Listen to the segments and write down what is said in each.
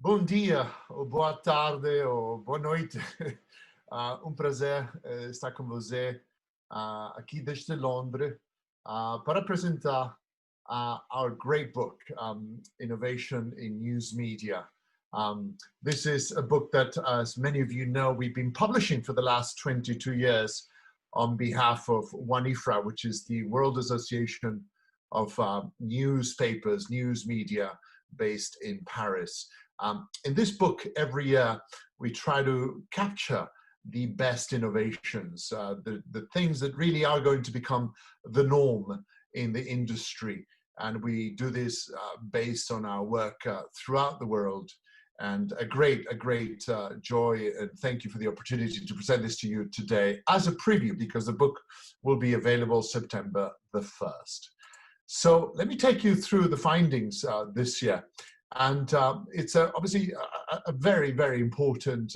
Bom dia, ou boa tarde, ou boa noite. Prazer estar com você aqui desde Londres para apresentar our great book, Innovation in News Media. This is a book that, as many of you know, we've been publishing for the last 22 years on behalf of WANIFRA, which is the World Association of Newspapers, News Media, based in Paris. In this book, every year, we try to capture the best innovations, the things that really are going to become the norm in the industry. And we do this based on our work throughout the world. And a great joy, and thank you for the opportunity to present this to you today as a preview, because the book will be available September the 1st. So let me take you through the findings this year. And it's obviously a very important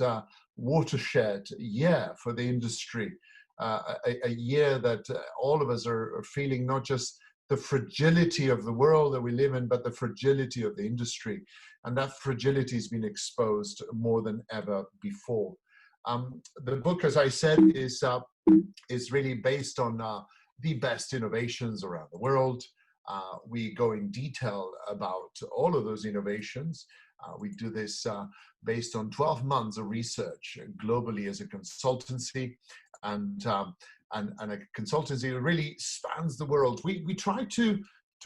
watershed year for the industry, a year that all of us are feeling not just the fragility of the world that we live in, but the fragility of the industry. And that fragility has been exposed more than ever before. The book, as I said, is really based on the best innovations around the world. We go in detail about all of those innovations. We do this based on 12 months of research globally as a consultancy, and a consultancy that really spans the world. We try to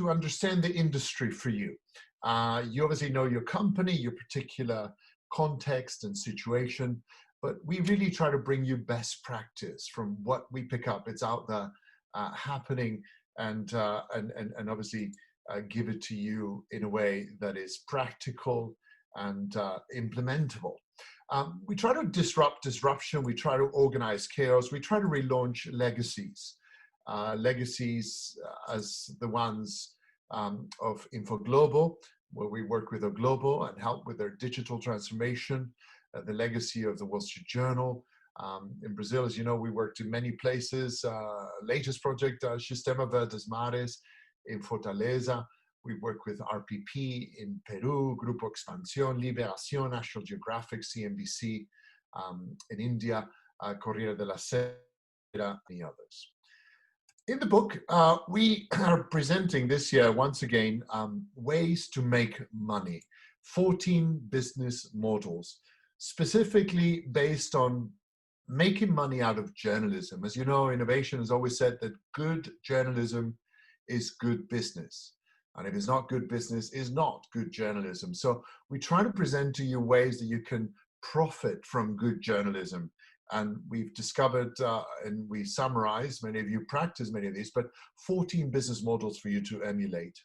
understand the industry for you. You obviously know your company, your particular context and situation, but we really try to bring you best practice from what we pick up. It's out there happening, and obviously give it to you in a way that is practical and implementable. We try to disrupt disruption. We try to organize chaos. We try to relaunch legacies. Legacies as the ones of InfoGlobal, where we work with Global and help with their digital transformation. The legacy of the Wall Street Journal. In Brazil, as you know, we worked in many places. Latest project, Sistema Verdes Mares in Fortaleza. We work with RPP in Peru, Grupo Expansión, Liberación, National Geographic, CNBC in India, Corriere della Sera, and many others. In the book, we are presenting this year, once again, ways to make money. 14 business models, specifically based on making money out of journalism. As you know, innovation has always said that good journalism is good business. And if it's not good business, it's not good journalism. So we try to present to you ways that you can profit from good journalism. And we've discovered, and we summarize, many of you practice many of these, but 14 business models for you to emulate.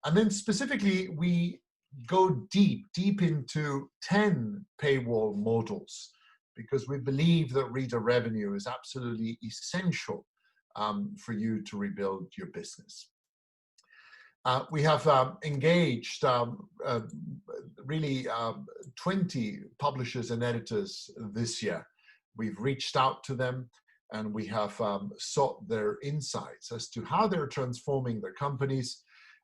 And then specifically, we go deep into 10 paywall models, because we believe that reader revenue is absolutely essential for you to rebuild your business. We have engaged really 20 publishers and editors this year. We've reached out to them, and we have sought their insights as to how they're transforming their companies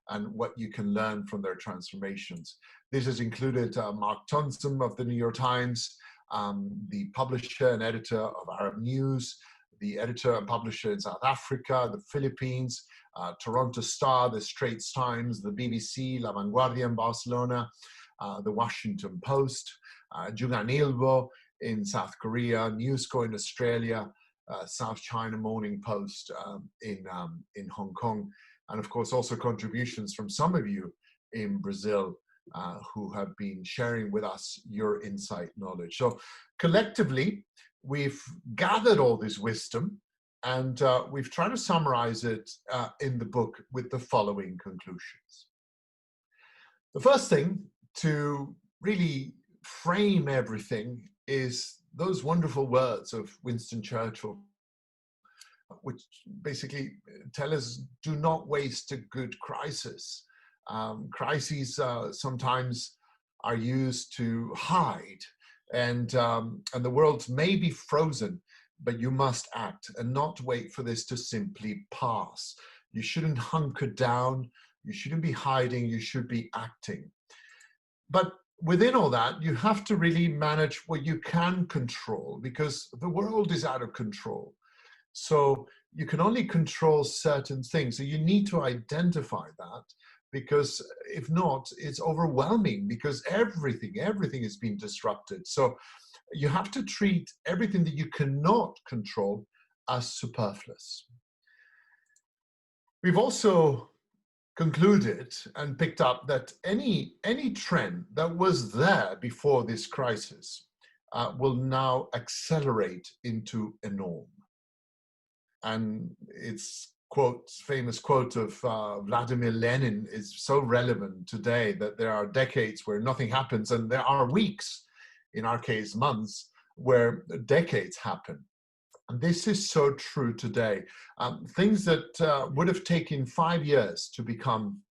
and what you can learn from their transformations. This has included Mark Thompson of the New York Times, the publisher and editor of Arab News, the editor and publisher in South Africa, the Philippines, Toronto Star, the Straits Times, the BBC, La Vanguardia in Barcelona, the Washington Post, Jugan Ilbo in South Korea, Newsco in Australia, South China Morning Post in Hong Kong, and of course also contributions from some of you in Brazil who have been sharing with us your insight knowledge. So collectively, we've gathered all this wisdom, and we've tried to summarize it in the book with the following conclusions. The first thing to really frame everything is those wonderful words of Winston Churchill, which basically tell us, do not waste a good crisis. Crises sometimes are used to hide, and the world may be frozen, but you must act and not wait for this to simply pass. You shouldn't hunker down, you shouldn't be hiding, you should be acting. But within all that, you have to really manage what you can control, because the world is out of control. So you can only control certain things. So you need to identify that, because if not, it's overwhelming, because everything is being disrupted. So you have to treat everything that you cannot control as superfluous. We've also concluded and picked up that any trend that was there before this crisis will now accelerate into a norm. And it's famous quote of Vladimir Lenin is so relevant today, that there are decades where nothing happens, and there are weeks, in our case months, where decades happen. And this is so true today. Things that would have taken 5 years to become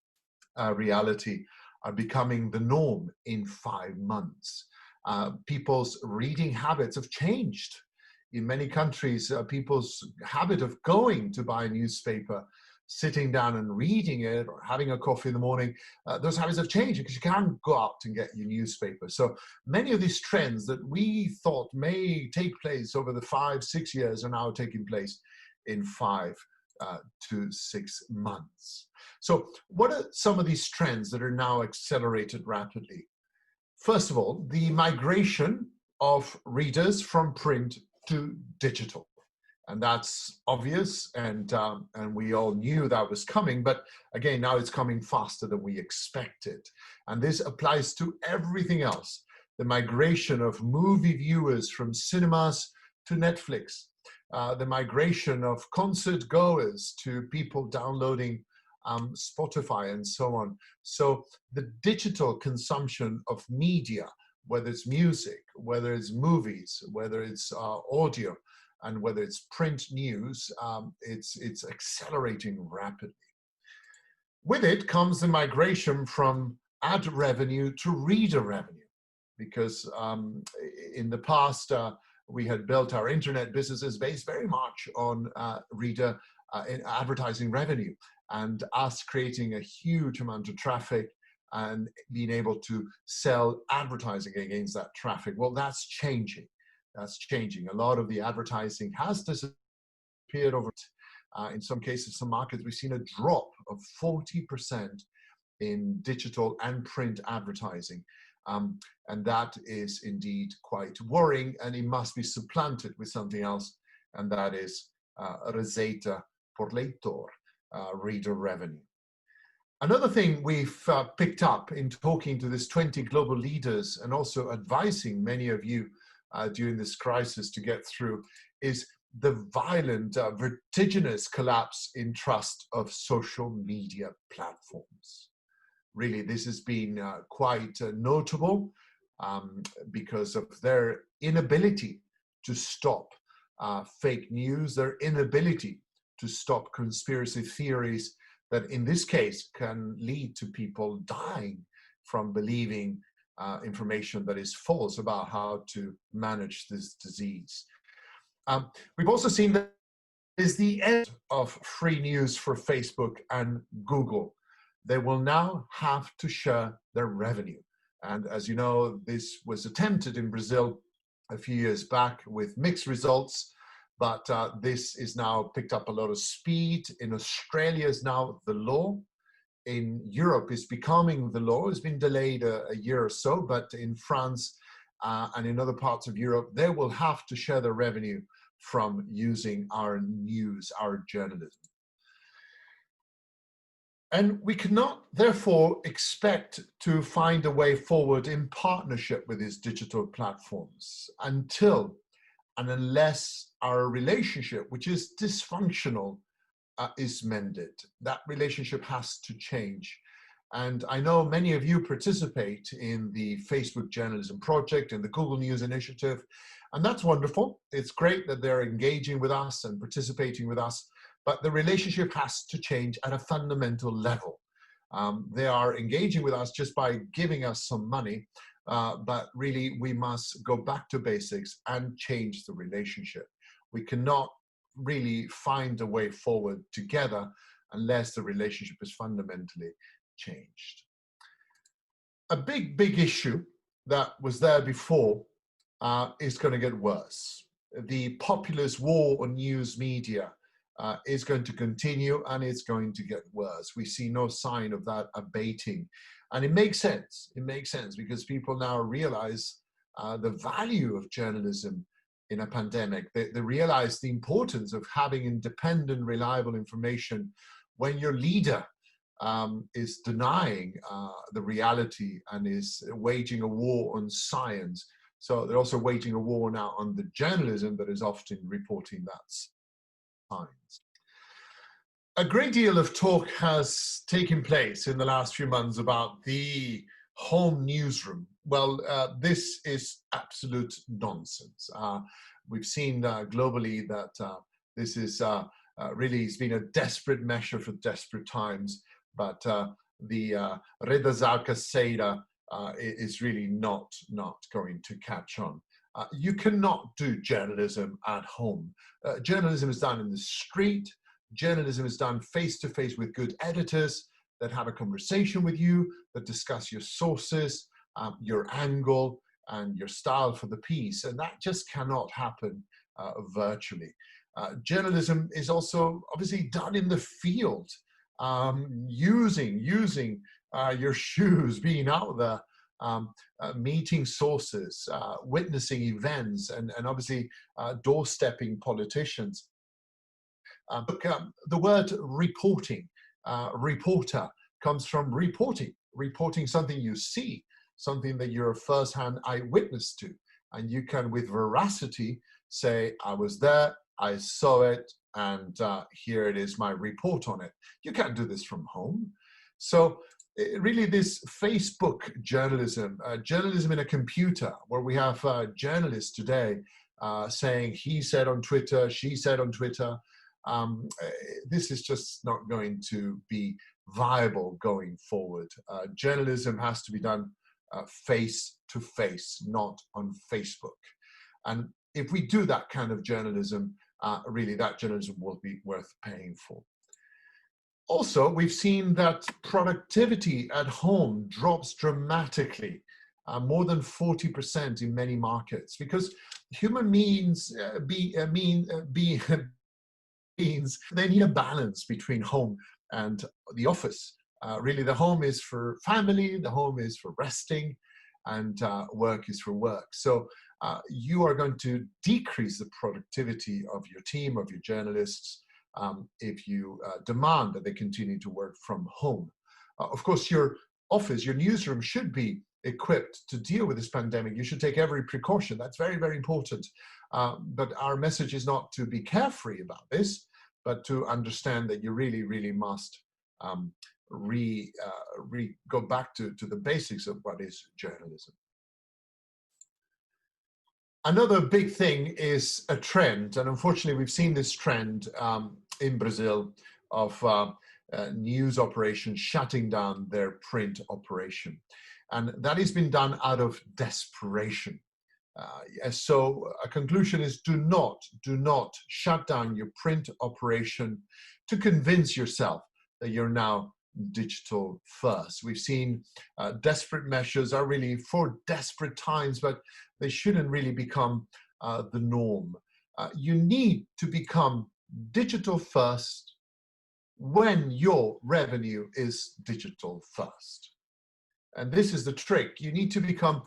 a reality are becoming the norm in 5 months. People's reading habits have changed. In many countries, people's habit of going to buy a newspaper, sitting down and reading it, or having a coffee in the morning, those habits have changed, because you can't go out and get your newspaper. So many of these trends that we thought may take place over the 5-6 years are now taking place in 5 to 6 months. So what are some of these trends that are now accelerated rapidly? First of all, the migration of readers from print to digital. And that's obvious, and we all knew that was coming, but again, now it's coming faster than we expected. And this applies to everything else. The migration of movie viewers from cinemas to Netflix, the migration of concert goers to people downloading Spotify and so on. So the digital consumption of media, whether it's music, whether it's movies, whether it's audio, and whether it's print news, it's accelerating rapidly. With it comes the migration from ad revenue to reader revenue, because in the past, we had built our internet businesses based very much on reader advertising revenue, and us creating a huge amount of traffic and being able to sell advertising against that traffic. Well, that's changing. That's changing. A lot of the advertising has disappeared over. In some cases, some markets, we've seen a drop of 40% in digital and print advertising. And that is indeed quite worrying, and it must be supplanted with something else, and that is receita por leitor, reader revenue. Another thing we've picked up in talking to these 20 global leaders, and also advising many of you during this crisis to get through, is the violent, vertiginous collapse in trust of social media platforms. Really, this has been quite notable because of their inability to stop fake news, their inability to stop conspiracy theories that in this case can lead to people dying from believing information that is false about how to manage this disease. We've also seen that is the end of free news for Facebook and Google. They will now have to share their revenue. And as you know, this was attempted in Brazil a few years back with mixed results, but this is now picked up a lot of speed. In Australia is now the law. In Europe is becoming the law. It's been delayed a year or so, but in France and in other parts of Europe, they will have to share their revenue from using our news, our journalism. And we cannot, therefore, expect to find a way forward in partnership with these digital platforms until and unless our relationship, which is dysfunctional, is mended. That relationship has to change. And I know many of you participate in the Facebook Journalism Project and the Google News Initiative, and that's wonderful. It's great that they're engaging with us and participating with us, but the relationship has to change at a fundamental level. They are engaging with us just by giving us some money, but really we must go back to basics and change the relationship. We cannot really find a way forward together unless the relationship is fundamentally changed. A big issue that was there before is going to get worse. The populist war on news media is going to continue, and it's going to get worse. We see no sign of that abating. And it makes sense. It makes sense because people now realize the value of journalism in a pandemic. They realize the importance of having independent, reliable information when your leader is denying the reality and is waging a war on science. So they're also waging a war now on the journalism that is often reporting that science. A great deal of talk has taken place in the last few months about the home newsroom. Well, this is absolute nonsense. We've seen globally that this is really, it's been a desperate measure for desperate times, but the Reda Zarcaseira is really not going to catch on. You cannot do journalism at home. Journalism is done in the street. Journalism is done face-to-face with good editors that have a conversation with you, that discuss your sources, your angle, and your style for the piece. And that just cannot happen virtually. Journalism is also obviously done in the field, using your shoes, being out there, meeting sources, witnessing events, and obviously doorstepping politicians. Look, the word reporting, reporter, comes from reporting something you see, something that you're a first-hand eyewitness to, and you can with veracity say, I was there, I saw it, and here it is, my report on it. You can't do this from home. So really this Facebook journalism, journalism in a computer, where we have journalists today saying he said on Twitter, she said on Twitter, this is just not going to be viable going forward. Journalism has to be done face to face, not on Facebook. And if we do that kind of journalism, really that journalism will be worth paying for. Also, we've seen that productivity at home drops dramatically, more than 40% in many markets, because human beings they need a balance between home and the office. Really, the home is for family, the home is for resting, and work is for work. So you are going to decrease the productivity of your team, of your journalists, if you demand that they continue to work from home. Of course, your office, your newsroom should be equipped to deal with this pandemic. You should take every precaution. That's very, very important. But our message is not to be carefree about this, but to understand that you really, really must go back to the basics of what is journalism. Another big thing is a trend, and unfortunately we've seen this trend in Brazil of news operations shutting down their print operation. And that has been done out of desperation. So a conclusion is do not shut down your print operation to convince yourself that you're now digital first. We've seen desperate measures are really for desperate times, but they shouldn't really become the norm. You need to become digital first when your revenue is digital first. And this is the trick. You need to become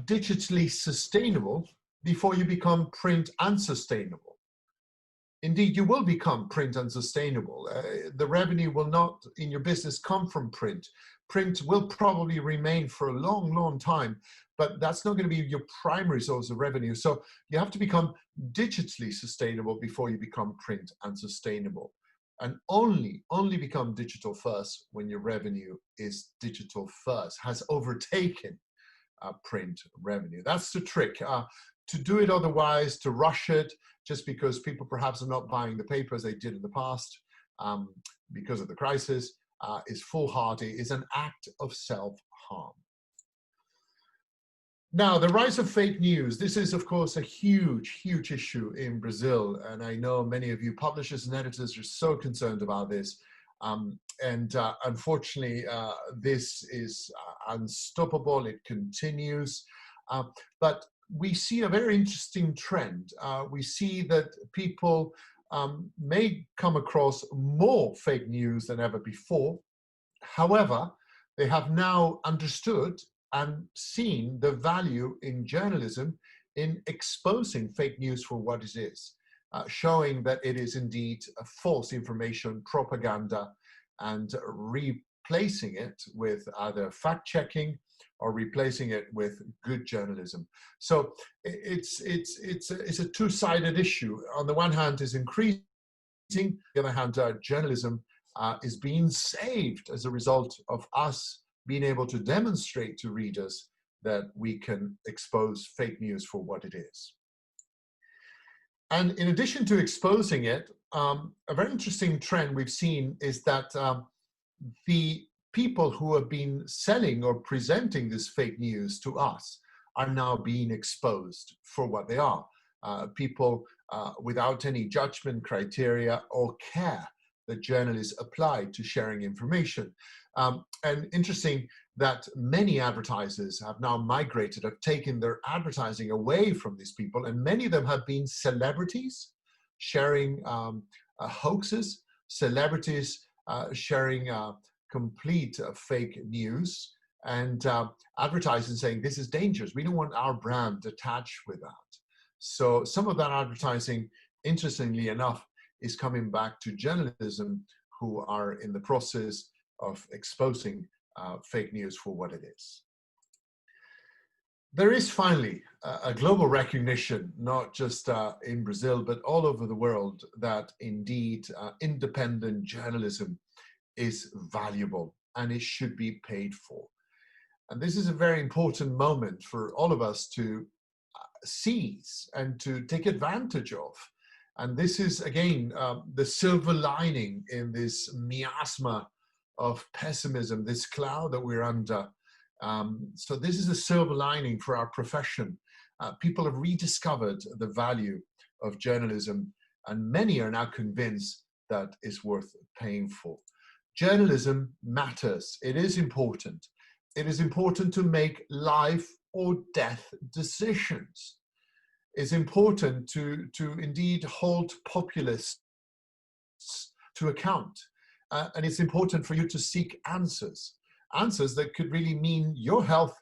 digitally sustainable before you become print unsustainable. Indeed, you will become print unsustainable. The revenue will not in your business come from print. Print will probably remain for a long, long time, but that's not going to be your primary source of revenue. So you have to become digitally sustainable before you become print unsustainable. And only become digital first when your revenue is digital first, has overtaken print revenue. That's the trick. To do it otherwise, to rush it, just because people perhaps are not buying the paper as they did in the past because of the crisis, is foolhardy, is an act of self-harm. Now, the rise of fake news. This is, of course, a huge, huge issue in Brazil. And I know many of you publishers and editors are so concerned about this. Unfortunately, this is unstoppable. It continues. But we see a very interesting trend. We see that people may come across more fake news than ever before. However, they have now understood and seen the value in journalism in exposing fake news for what it is, showing that it is indeed a false information, propaganda, and replacing it with either fact-checking or replacing it with good journalism. So it's a two-sided issue. On the one hand, is increasing. On the other hand, journalism is being saved as a result of us being able to demonstrate to readers that we can expose fake news for what it is. And in addition to exposing it, a very interesting trend we've seen is that the people who have been selling or presenting this fake news to us are now being exposed for what they are. People without any judgment criteria or care that journalists apply to sharing information. And interesting that many advertisers have now migrated, have taken their advertising away from these people, and many of them have been celebrities sharing hoaxes, celebrities sharing complete fake news, and advertisers saying this is dangerous. We don't want our brand attached with that. So some of that advertising, interestingly enough, is coming back to journalism, who are in the process of exposing fake news for what it is. There is finally a global recognition, not just in Brazil, but all over the world, that indeed independent journalism is valuable and it should be paid for. And this is a very important moment for all of us to seize and to take advantage of. And this is, again, the silver lining in this miasma of pessimism, this cloud that we're under. So this is a silver lining for our profession. People have rediscovered the value of journalism, and many are now convinced that it's worth paying for. Journalism matters. It is important. It is important to make life or death decisions. It's important to indeed hold populists to account. And it's important for you to seek answers that could really mean your health,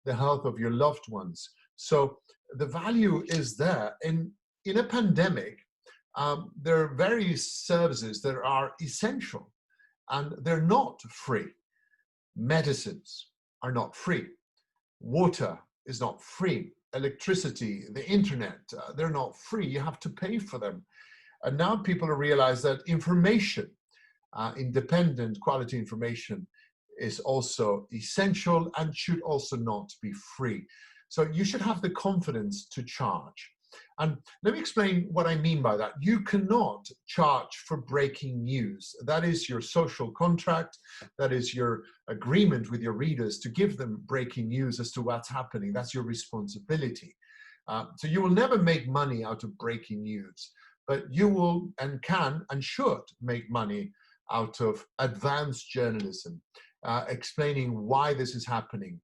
the health of your loved ones. So the value is there. In a pandemic, there are various services that are essential, and they're not free. Medicines are not free. Water is not free. Electricity, the internet, they're not free. You have to pay for them. And now people have realized that information, independent quality information, is also essential and should also not be free. So you should have the confidence to charge. And let me explain what I mean by that. You cannot charge for breaking news. That is your social contract. That is your agreement with your readers to give them breaking news as to what's happening. That's your responsibility. So you will never make money out of breaking news, but you will and can and should make money out of advanced journalism, explaining why this is happening,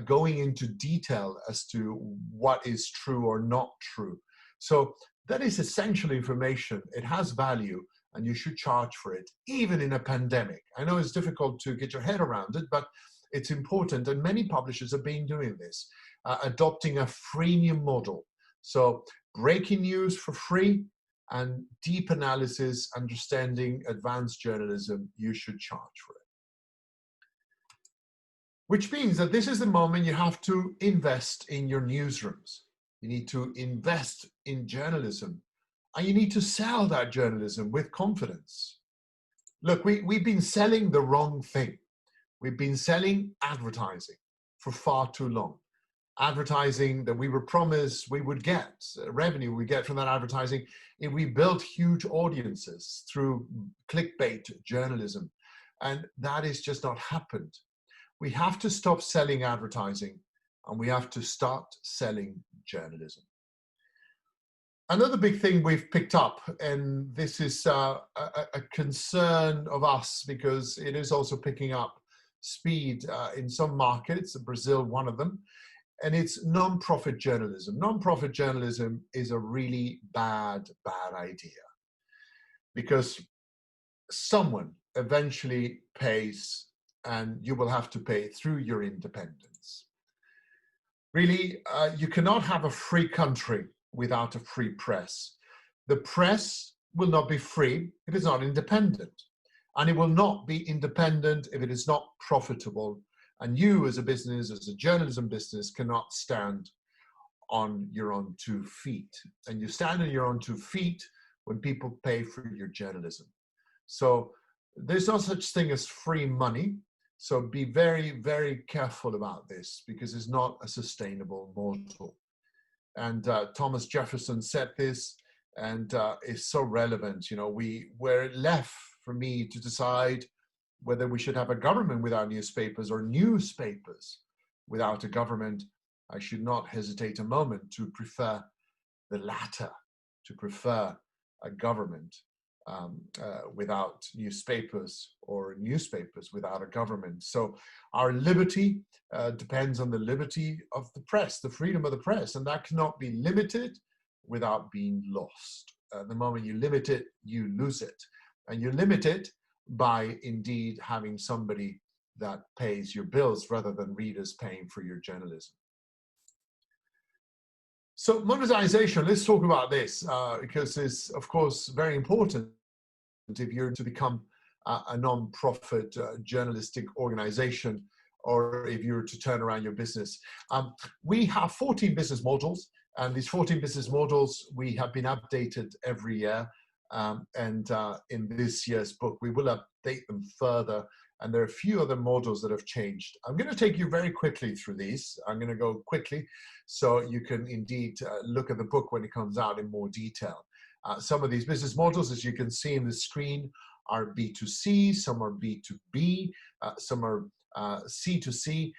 going into detail as to what is true or not true. So that is essential information. It has value and you should charge for it, even in a pandemic. I know it's difficult to get your head around it, but it's important. And many publishers have been doing this, adopting a freemium model. So breaking news for free and deep analysis, understanding advanced journalism, you should charge for it. Which means that this is the moment you have to invest in your newsrooms. You need to invest in journalism, and you need to sell that journalism with confidence. Look, we've been selling the wrong thing. We've been selling advertising for far too long. Advertising that we were promised we would get, revenue we get from that advertising, if we built huge audiences through clickbait journalism. And that has just not happened. We have to stop selling advertising and we have to start selling journalism. Another big thing we've picked up, and this is a concern of us because it is also picking up speed in some markets, Brazil one of them, and it's non-profit journalism. Non-profit journalism is a really bad idea, because someone eventually pays, and you will have to pay through your independence. Really, you cannot have a free country without a free press. The press will not be free if it's not independent, and it will not be independent if it is not profitable. And you as a business, as a journalism business, cannot stand on your own 2 feet. And you stand on your own 2 feet when people pay for your journalism. So there's no such thing as free money. So be very, very careful about this, because it's not a sustainable model. And Thomas Jefferson said this, and it's so relevant. You know, we're left for me to decide whether we should have a government without newspapers or newspapers without a government. I should not hesitate a moment to prefer the latter, to prefer a government without newspapers, or newspapers without a government. So our liberty depends on the liberty of the press, the freedom of the press, and that cannot be limited without being lost. The moment you limit it, you lose it. And you limit it by indeed having somebody that pays your bills rather than readers paying for your journalism. So monetization, let's talk about this, because it's, of course, very important if you're to become a non-profit journalistic organization, or if you're to turn around your business. We have 14 business models, and these 14 business models, we have been updated every year. And in this year's book, we will update them further. And there are a few other models that have changed. I'm going to take you very quickly through these. I'm going to go quickly so you can indeed look at the book when it comes out in more detail. Some of these business models, as you can see in the screen, are B2C, some are B2B, some are C2C,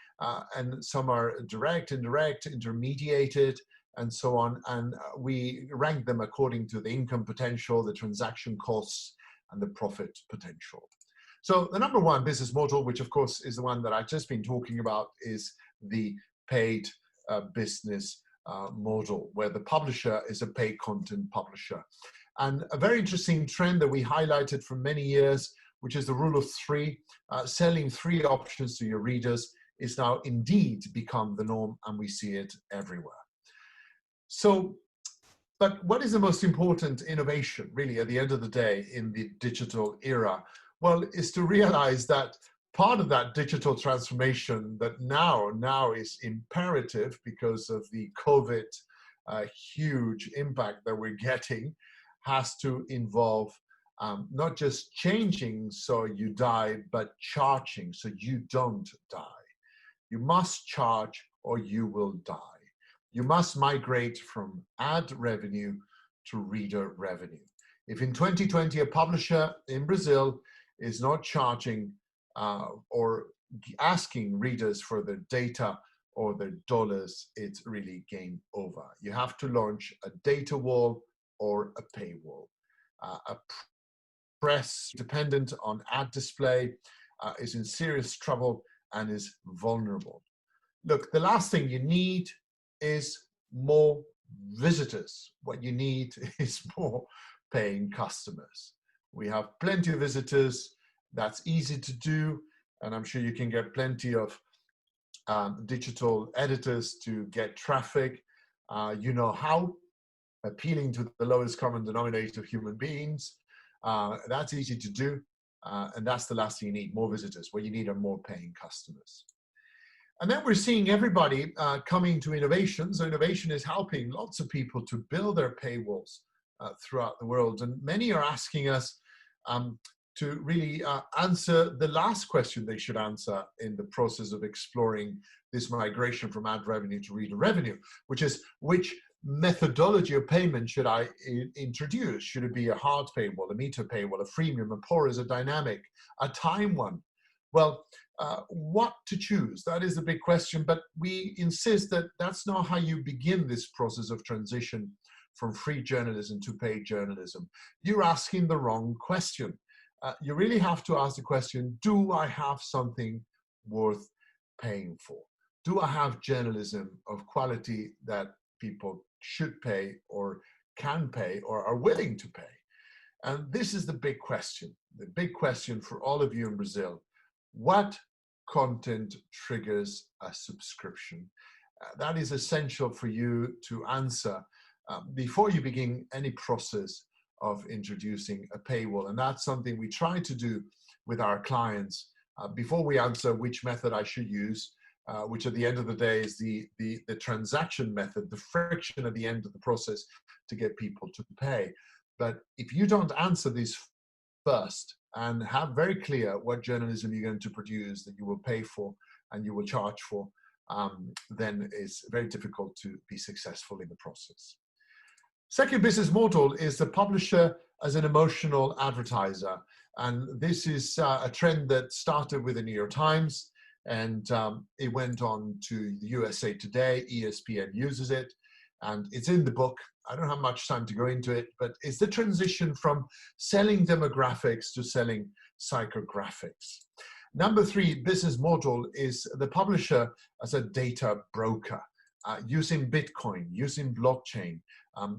and some are direct, indirect, intermediated, and so on. And we rank them according to the income potential, the transaction costs, and the profit potential. So the number one business model, which of course is the one that I've just been talking about, is the paid business model, where the publisher is a paid content publisher. And a very interesting trend that we highlighted for many years, which is the rule of 3, selling 3 options to your readers, is now indeed become the norm, and we see it everywhere. So, but what is the most important innovation, really, at the end of the day, in the digital era? Well, is to realize that part of that digital transformation that now is imperative because of the COVID huge impact that we're getting, has to involve not just changing so you die, but charging so you don't die. You must charge or you will die. You must migrate from ad revenue to reader revenue. If in 2020 a publisher in Brazil is not charging or asking readers for their data or their dollars, it's really game over. You have to launch a data wall or a paywall. A press dependent on ad display is in serious trouble and is vulnerable. Look, the last thing you need is more visitors. What you need is more paying customers. We have plenty of visitors. That's easy to do, and I'm sure you can get plenty of digital editors to get traffic. You know how, appealing to the lowest common denominator of human beings. That's easy to do, and that's the last thing you need, more visitors. What you need are more paying customers. And then we're seeing everybody coming to innovation. So innovation is helping lots of people to build their paywalls throughout the world. And many are asking us to really answer the last question they should answer in the process of exploring this migration from ad revenue to reader revenue, which is, which methodology of payment should I introduce? Should it be a hard paywall, a meter paywall, a freemium, a porous, a dynamic, a time one? Well, what to choose? That is the big question, but we insist that that's not how you begin this process of transition from free journalism to paid journalism. You're asking the wrong question. You really have to ask the question, do I have something worth paying for? do I have journalism of quality that people should pay or can pay or are willing to pay? And this is the big question for all of you in Brazil. What content triggers a subscription? That is essential for you to answer before you begin any process of introducing a paywall. And that's something we try to do with our clients before we answer which method I should use, which at the end of the day is the transaction method, the friction at the end of the process to get people to pay. But if you don't answer these first and have very clear what journalism you're going to produce that you will pay for and you will charge for, then it's very difficult to be successful in the process. Second business model is the publisher as an emotional advertiser. And this is a trend that started with the New York Times, and it went on to the USA Today. ESPN uses it, and it's in the book. I don't have much time to go into it, but it's the transition from selling demographics to selling psychographics. Number three business model is the publisher as a data broker, using Bitcoin, using blockchain.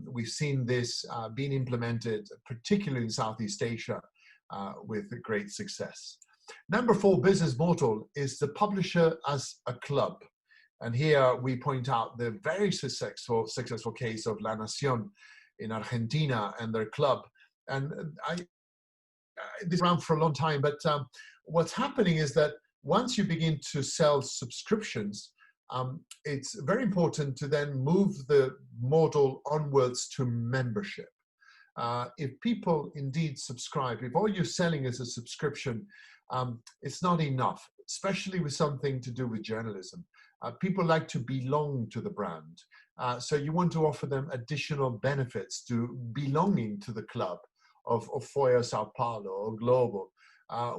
We've seen this being implemented, particularly in Southeast Asia, with great success. Number four business model is the publisher as a club. And here we point out the very successful case of La Nación in Argentina and their club. And this is around for a long time, but what's happening is that once you begin to sell subscriptions, it's very important to then move the model onwards to membership. If people indeed subscribe, if all you're selling is a subscription, it's not enough, especially with something to do with journalism. People like to belong to the brand. So you want to offer them additional benefits to belonging to the club of Folha Sao Paulo or Global,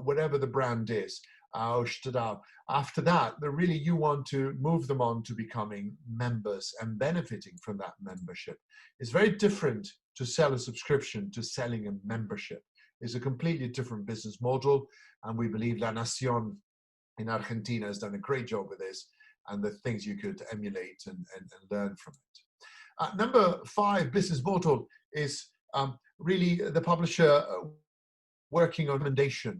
whatever the brand is. After that, really you want to move them on to becoming members and benefiting from that membership. It's very different to sell a subscription to selling a membership. It's a completely different business model, and we believe La Nación in Argentina has done a great job with this, and the things you could emulate and learn from it. Number five business model is really the publisher working on recommendation,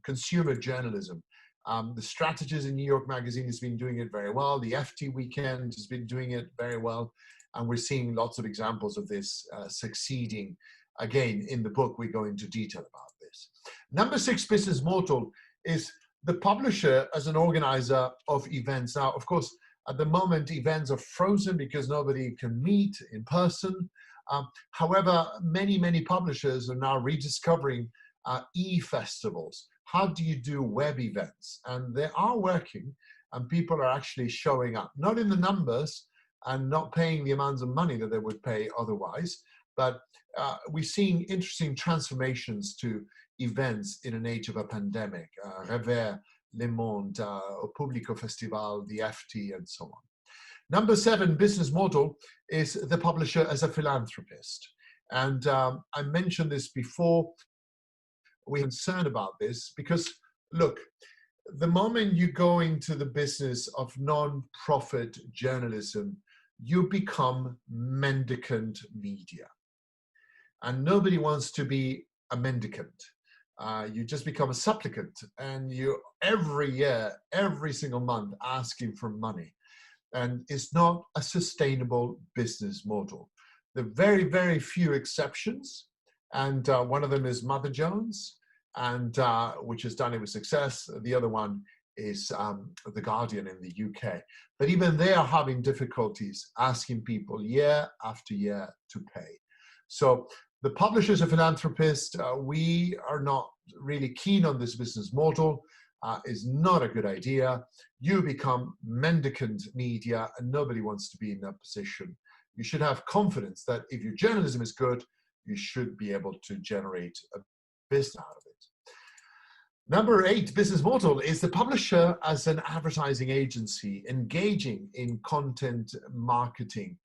consumer journalism. The Strategist in New York Magazine has been doing it very well. The FT Weekend has been doing it very well. And we're seeing lots of examples of this succeeding. Again, in the book, we go into detail about this. Number six business model is the publisher as an organizer of events. Now, of course, at the moment, events are frozen because nobody can meet in person. However, many publishers are now rediscovering e-festivals. How do you do web events? And they are working, and people are actually showing up, not in the numbers and not paying the amounts of money that they would pay otherwise, but we're seeing interesting transformations to events in an age of a pandemic. Revers, Le Monde, Público Festival, the FT, and so on. Number seven business model is the publisher as a philanthropist. And I mentioned this before. We're concerned about this because, look, the moment you go into the business of non-profit journalism, you become mendicant media. And nobody wants to be a mendicant. You just become a supplicant, and you every year, every single month asking for money. And it's not a sustainable business model. There are very, very few exceptions. And one of them is Mother Jones, and which has done it with success. The other one is The Guardian in the UK. But even they are having difficulties asking people year after year to pay. So the publishers and philanthropists, we are not really keen on this business model. Is not a good idea. You become mendicant media, and nobody wants to be in that position. You should have confidence that if your journalism is good, you should be able to generate a business out of it. Number eight business model is the publisher as an advertising agency, engaging in content marketing,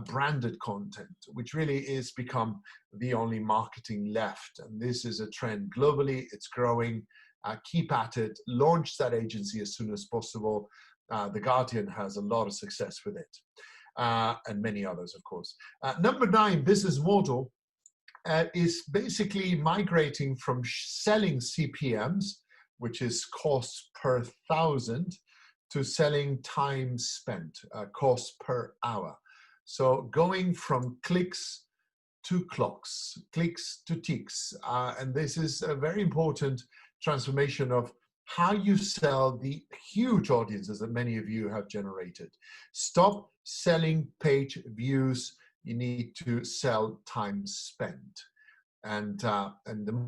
branded content, which really is become the only marketing left. And this is a trend globally. It's growing. Keep at it. Launch that agency as soon as possible. The Guardian has a lot of success with it, and many others, of course. Number 9, business model is basically migrating from selling CPMs, which is cost per thousand, to selling time spent, cost per hour. So going from clicks to clocks, clicks to ticks. And this is a very important transformation of how you sell the huge audiences that many of you have generated. Stop selling page views. You need to sell time spent. And the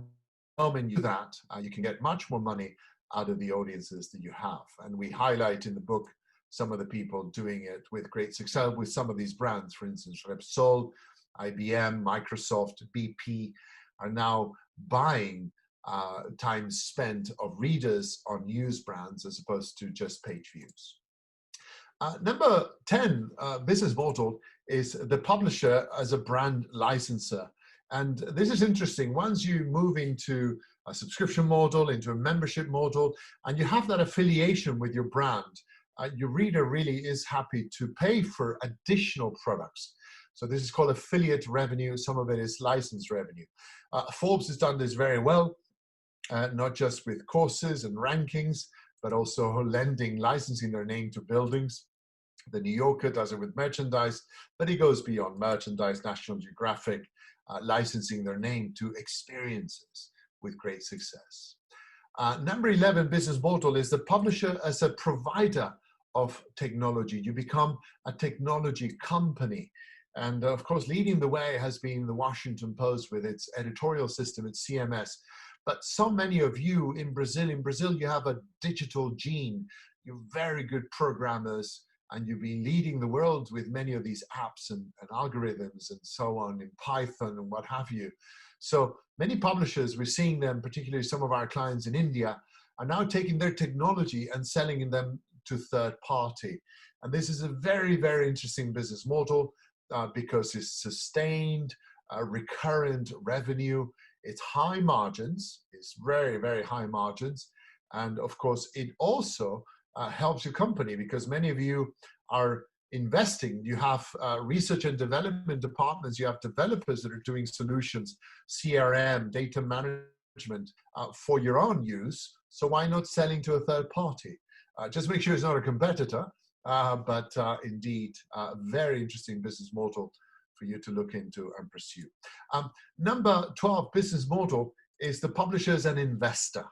moment you do that, you can get much more money out of the audiences that you have. And we highlight in the book some of the people doing it with great success with some of these brands. For instance, Repsol, IBM, Microsoft, BP are now buying time spent of readers on news brands as opposed to just page views. Number 10 business model is the publisher as a brand licensor. And this is interesting. Once you move into a subscription model, into a membership model, and you have that affiliation with your brand, your reader really is happy to pay for additional products. So this is called affiliate revenue. Some of it is license revenue. Forbes has done this very well, not just with courses and rankings, but also lending, licensing their name to buildings. The New Yorker does it with merchandise, but it goes beyond merchandise. National Geographic, licensing their name to experiences with great success. Number 11 business model is the publisher as a provider of technology. You become a technology company. And of course, leading the way has been the Washington Post with its editorial system, its CMS. But so many of you in Brazil, you have a digital gene. You're very good programmers, and you've been leading the world with many of these apps and algorithms and so on in Python and what have you. So many publishers, we're seeing them, particularly some of our clients in India, are now taking their technology and selling them to third party. And this is a very, very interesting business model because it's sustained, recurrent revenue. It's high margins. It's very, very high margins. And of course, it also helps your company because many of you are investing. You have research and development departments. You have developers that are doing solutions, CRM, data management for your own use. So why not selling to a third party? Just make sure it's not a competitor, but indeed, a very interesting business model for you to look into and pursue. Number 12 business model is the publisher as an investor.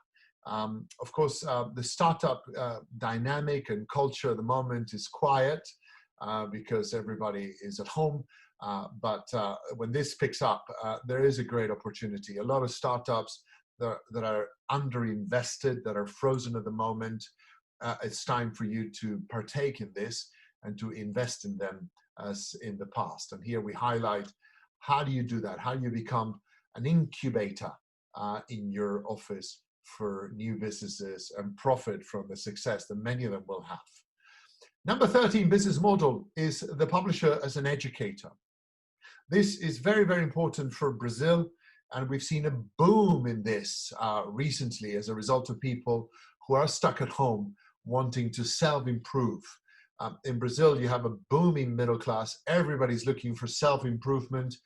Of course, the startup dynamic and culture at the moment is quiet because everybody is at home. But when this picks up, there is a great opportunity. A lot of startups that are underinvested, that are frozen at the moment. It's time for you to partake in this and to invest in them as in the past. And here we highlight how do you do that? How do you become an incubator in your office for new businesses and profit from the success that many of them will have. Number 13 business model is the publisher as an educator. This is very, very important for Brazil, and we've seen a boom in this recently as a result of people who are stuck at home wanting to self-improve. In Brazil, you have a booming middle class. Everybody's looking for self-improvement,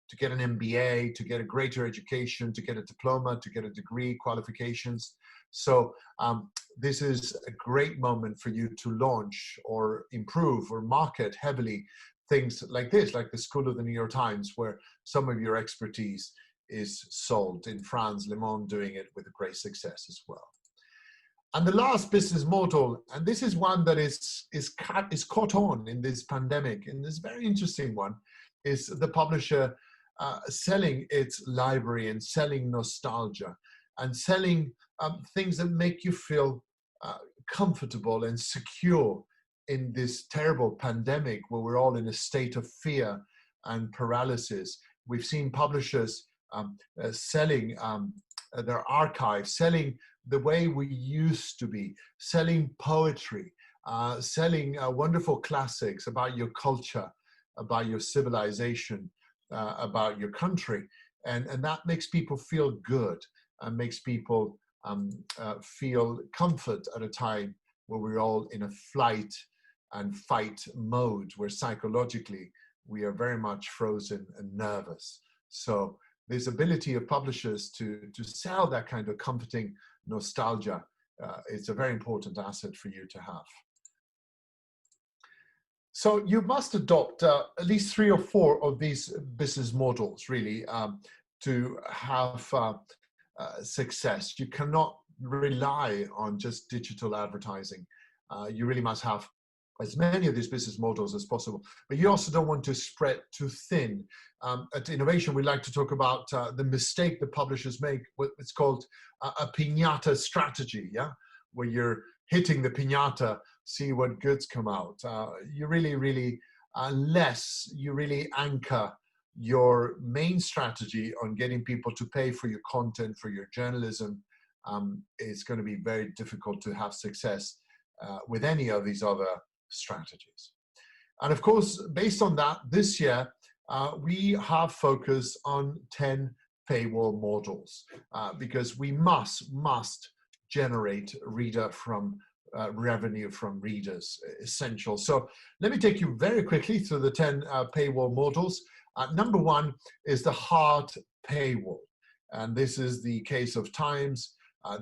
to get an MBA, to get a greater education, to get a diploma, to get a degree, qualifications. So this is a great moment for you to launch or improve or market heavily things like this, like the School of the New York Times, where some of your expertise is sold. In France, Le Monde doing it with great success as well. And the last business model, and this is one that is caught on in this pandemic, and this very interesting one, is the publisher selling its library and selling nostalgia and selling things that make you feel comfortable and secure in this terrible pandemic where we're all in a state of fear and paralysis. We've seen publishers selling their archives, selling the way we used to be, selling poetry, selling wonderful classics about your culture, about your civilization, about your country. And that makes people feel good and makes people feel comfort at a time where we're all in a flight and fight mode, where psychologically we are very much frozen and nervous. So this ability of publishers to sell that kind of comforting nostalgia, it's a very important asset for you to have. So you must adopt at least 3 or 4 of these business models, really, to have success. You cannot rely on just digital advertising. You really must have as many of these business models as possible, but you also don't want to spread too thin. At Innovation, we like to talk about the mistake that publishers make. It's called a piñata strategy, yeah, where you're hitting the piñata, see what goods come out. You really, unless you really anchor your main strategy on getting people to pay for your content, for your journalism, it's going to be very difficult to have success with any of these other strategies. And of course, based on that, this year, we have focused on 10 paywall models because we must generate reader from revenue from readers, essential. So let me take you very quickly through the 10 paywall models. Number 1 is the hard paywall. And this is the case of Times,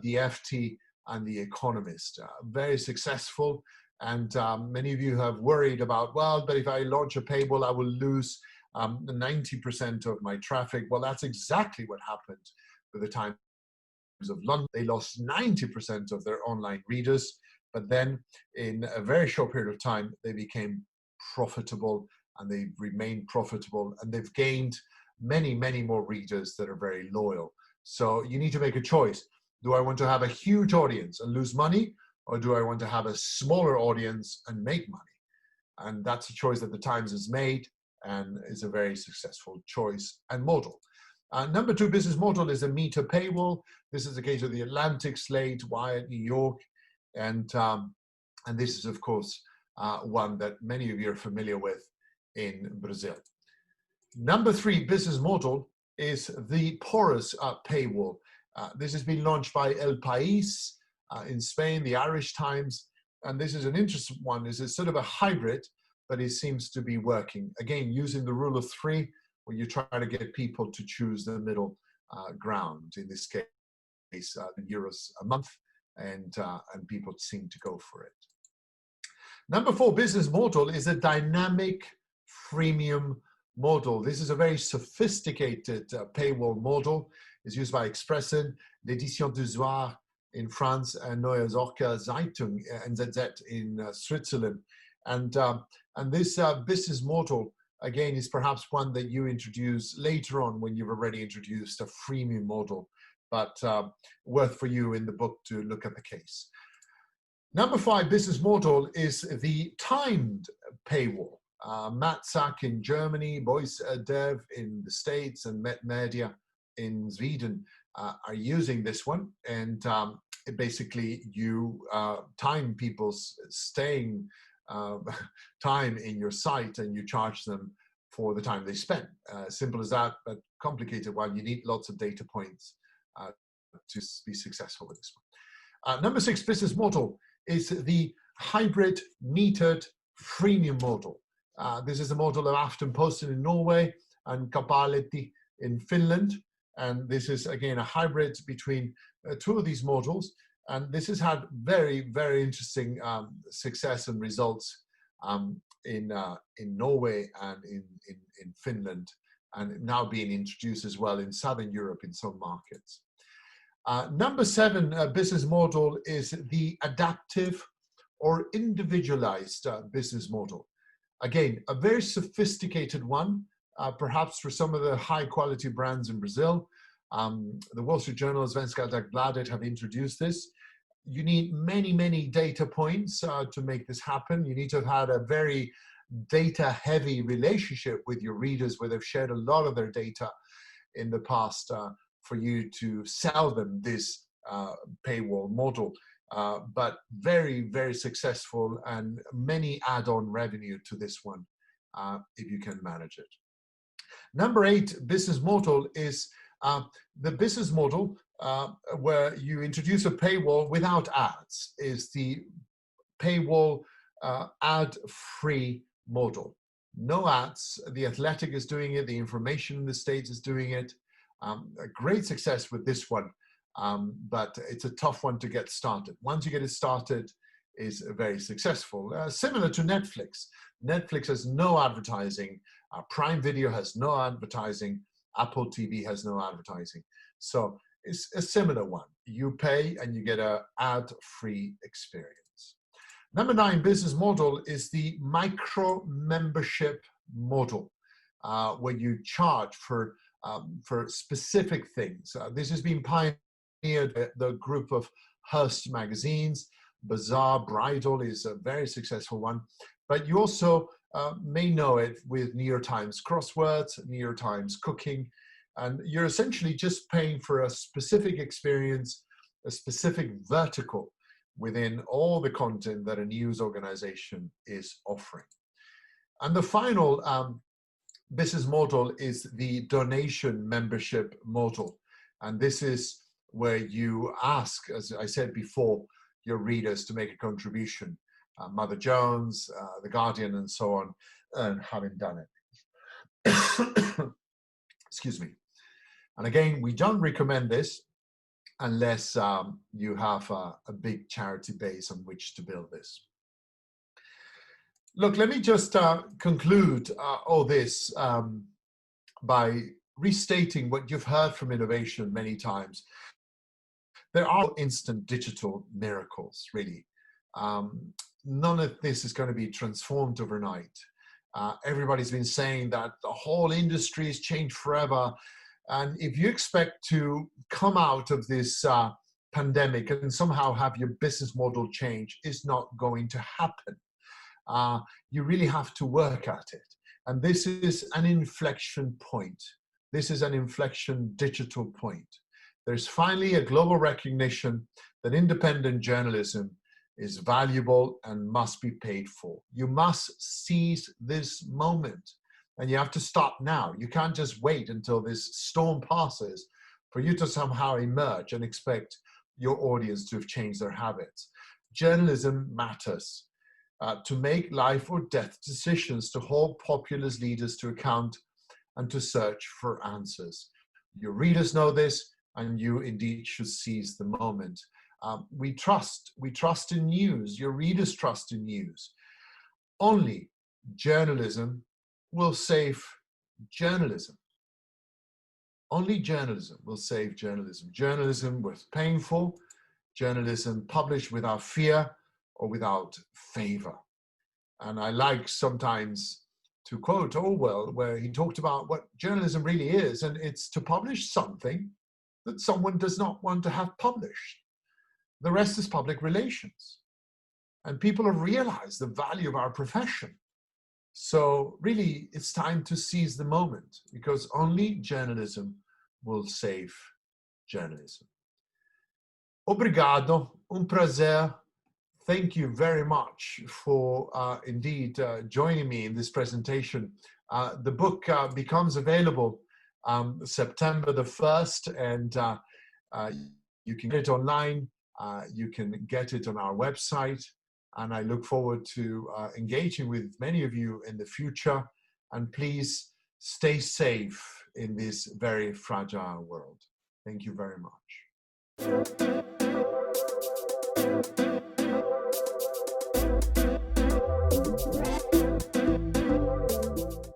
the FT, and the Economist. Very successful. And many of you have worried about, well, but if I launch a paywall, I will lose 90% of my traffic. Well, that's exactly what happened with the Times of London. They lost 90% of their online readers, but then in a very short period of time, they became profitable, and they've remained profitable, and they've gained many more readers that are very loyal. So you need to make a choice. Do I want to have a huge audience and lose money, or do I want to have a smaller audience and make money? And that's a choice that the Times has made, and is a very successful choice and model. Number 2 business model is a meter paywall. This is the case of the Atlantic, Slate, Wired, New York, and this is, of course, one that many of you are familiar with in Brazil. Number 3 business model is the porous paywall. This has been launched by El País in Spain, the Irish Times, and this is an interesting one. This is sort of a hybrid, but it seems to be working. Again, using the rule of 3, where you try to get people to choose the middle ground. In this case, €, a month, and people seem to go for it. Number 4 business model is a dynamic freemium model. This is a very sophisticated paywall model. It's used by Expressen, l'édition du soir in France, and Neue Zürcher Zeitung, NZZ, in Switzerland. And this business model, again, is perhaps one that you introduce later on when you've already introduced a freemium model, but worth for you in the book to look at the case. Number 5 business model is the timed paywall. Matt Sack in Germany, Voice Dev in the States, and Met Media in Sweden are using this one. And basically you time people's staying time in your site, and you charge them for the time they spend. Simple as that, but complicated one. You need lots of data points to be successful with this one. Number 6 business model is the hybrid metered freemium model. This is the model of Aftenposten in Norway and Kauppalehti in Finland. And this is, again, a hybrid between 2 of these models. And this has had very interesting success and results in Norway and in Finland, and now being introduced as well in Southern Europe in some markets. Number 7 business model is the adaptive or individualized business model. Again, a very sophisticated one, perhaps for some of the high quality brands in Brazil. The Wall Street Journal, Svenska Dagbladet have introduced this. You need many data points to make this happen. You need to have had a very data heavy relationship with your readers, where they've shared a lot of their data in the past for you to sell them this paywall model. But very successful, and many add-on revenue to this one if you can manage it. Number 8 business model is the business model where you introduce a paywall without ads. Is the paywall, ad-free model. No ads. The Athletic is doing it. The Information in the States is doing it. A great success with this one, but it's a tough one to get started. Once you get it started, is very successful. Similar to Netflix. Netflix has no advertising. Prime Video has no advertising. Apple TV has no advertising. So it's a similar one. You pay and you get an ad-free experience. Number 9 business model is the micro membership model, where you charge for specific things. This has been pioneered by the group of Hearst magazines. Bazaar Bridal is a very successful one, but you also may know it with New York Times crosswords, New York Times cooking, and you're essentially just paying for a specific experience, a specific vertical within all the content that a news organization is offering. And the final business model is the donation membership model. And this is where you ask, as I said before, your readers to make a contribution. Mother Jones, The Guardian, and so on, and having done it. Excuse me. And again, we don't recommend this unless you have a big charity base on which to build this. Look, let me just conclude all this by restating what you've heard from innovation many times. There are instant digital miracles, really. None of this is going to be transformed overnight. Everybody's been saying that the whole industry has changed forever. And if you expect to come out of this pandemic and somehow have your business model change, it's not going to happen. You really have to work at it. And this is an inflection point. This is an inflection digital point. There's finally a global recognition that independent journalism is valuable and must be paid for. You must seize this moment. And you have to start now. You can't just wait until this storm passes for you to somehow emerge and expect your audience to have changed their habits. Journalism matters. To make life or death decisions, to hold populist leaders to account, and to search for answers. Your readers know this, and you indeed should seize the moment. We trust in news. Your readers trust in news. Only journalism will save journalism. Only journalism will save journalism. Journalism with painful, journalism published without fear or without favor. And I like sometimes to quote Orwell, where he talked about what journalism really is, and it's to publish something that someone does not want to have published. The rest is public relations. And people have realized the value of our profession. So really, it's time to seize the moment, because only journalism will save journalism. Obrigado, prazer. Thank you very much for indeed joining me in this presentation. The book becomes available September the 1st, and you can get it online. You can get it on our website. And I look forward to engaging with many of you in the future. And please stay safe in this very fragile world. Thank you very much.